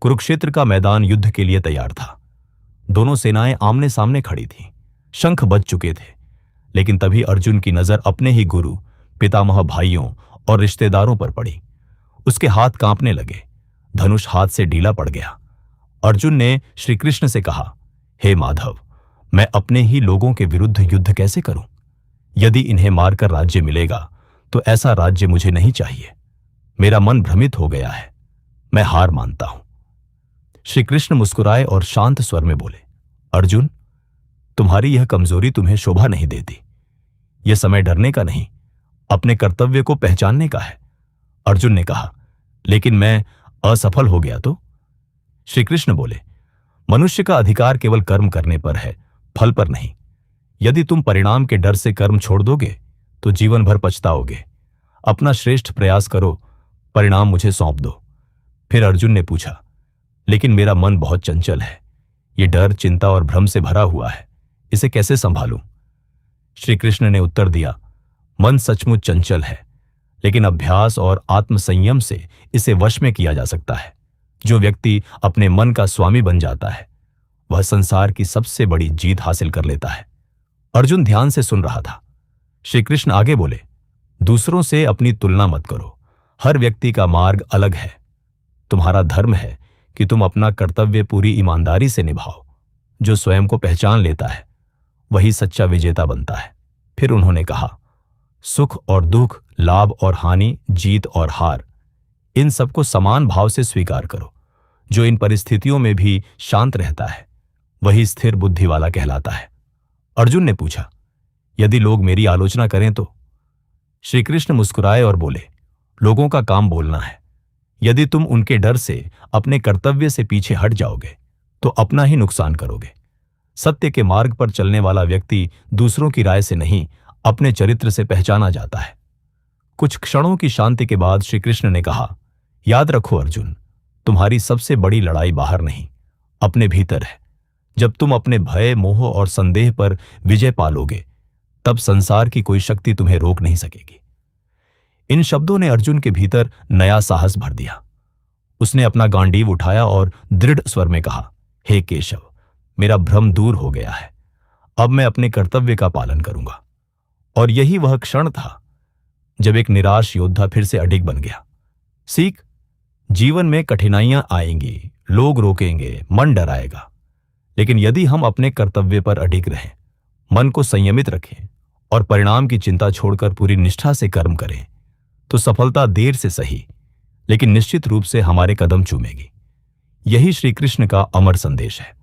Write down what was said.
कुरुक्षेत्र का मैदान युद्ध के लिए तैयार था। दोनों सेनाएं आमने सामने खड़ी थीं। शंख बज चुके थे, लेकिन तभी अर्जुन की नजर अपने ही गुरु, पितामह, भाइयों और रिश्तेदारों पर पड़ी। उसके हाथ कांपने लगे, धनुष हाथ से ढीला पड़ गया। अर्जुन ने श्री कृष्ण से कहा, हे माधव, मैं अपने ही लोगों के विरुद्ध युद्ध कैसे करूं? यदि इन्हें मारकर राज्य मिलेगा तो ऐसा राज्य मुझे नहीं चाहिए। मेरा मन भ्रमित हो गया है, मैं हार मानता हूं। श्री कृष्ण मुस्कुराए और शांत स्वर में बोले, अर्जुन, तुम्हारी यह कमजोरी तुम्हें शोभा नहीं देती। यह समय डरने का नहीं, अपने कर्तव्य को पहचानने का है। अर्जुन ने कहा, लेकिन मैं असफल हो गया तो? श्री कृष्ण बोले, मनुष्य का अधिकार केवल कर्म करने पर है, फल पर नहीं। यदि तुम परिणाम के डर से कर्म छोड़ दोगे तो जीवन भर पछताओगे। अपना श्रेष्ठ प्रयास करो, परिणाम मुझे सौंप दो। फिर अर्जुन ने पूछा, लेकिन मेरा मन बहुत चंचल है, ये डर, चिंता और भ्रम से भरा हुआ है, इसे कैसे संभालूं? श्री कृष्ण ने उत्तर दिया, मन सचमुच चंचल है, लेकिन अभ्यास और आत्मसंयम से इसे वश में किया जा सकता है। जो व्यक्ति अपने मन का स्वामी बन जाता है, वह संसार की सबसे बड़ी जीत हासिल कर लेता है। अर्जुन ध्यान से सुन रहा था। श्री कृष्ण आगे बोले, दूसरों से अपनी तुलना मत करो, हर व्यक्ति का मार्ग अलग है। तुम्हारा धर्म है कि तुम अपना कर्तव्य पूरी ईमानदारी से निभाओ। जो स्वयं को पहचान लेता है वही सच्चा विजेता बनता है। फिर उन्होंने कहा, सुख और दुख, लाभ और हानि, जीत और हार, इन सबको समान भाव से स्वीकार करो। जो इन परिस्थितियों में भी शांत रहता है वही स्थिर बुद्धि वाला कहलाता है। अर्जुन ने पूछा, यदि लोग मेरी आलोचना करें तो? श्री कृष्ण मुस्कुराए और बोले, लोगों का काम बोलना है। यदि तुम उनके डर से अपने कर्तव्य से पीछे हट जाओगे तो अपना ही नुकसान करोगे। सत्य के मार्ग पर चलने वाला व्यक्ति दूसरों की राय से नहीं, अपने चरित्र से पहचाना जाता है। कुछ क्षणों की शांति के बाद श्री कृष्ण ने कहा, याद रखो अर्जुन, तुम्हारी सबसे बड़ी लड़ाई बाहर नहीं, अपने भीतर है। जब तुम अपने भय, मोह और संदेह पर विजय पालोगे, तब संसार की कोई शक्ति तुम्हें रोक नहीं सकेगी। इन शब्दों ने अर्जुन के भीतर नया साहस भर दिया। उसने अपना गांडीव उठाया और दृढ़ स्वर में कहा, हे केशव, मेरा भ्रम दूर हो गया है। अब मैं अपने कर्तव्य का पालन करूंगा। और यही वह क्षण था जब एक निराश योद्धा फिर से अडिग बन गया। सीख, जीवन में कठिनाइयां आएंगी, लोग रोकेंगे, मन डराएगा, लेकिन यदि हम अपने कर्तव्य पर अडिग रहें, मन को संयमित रखें और परिणाम की चिंता छोड़कर पूरी निष्ठा से कर्म करें, तो सफलता देर से सही लेकिन निश्चित रूप से हमारे कदम चूमेगी। यही श्री कृष्ण का अमर संदेश है।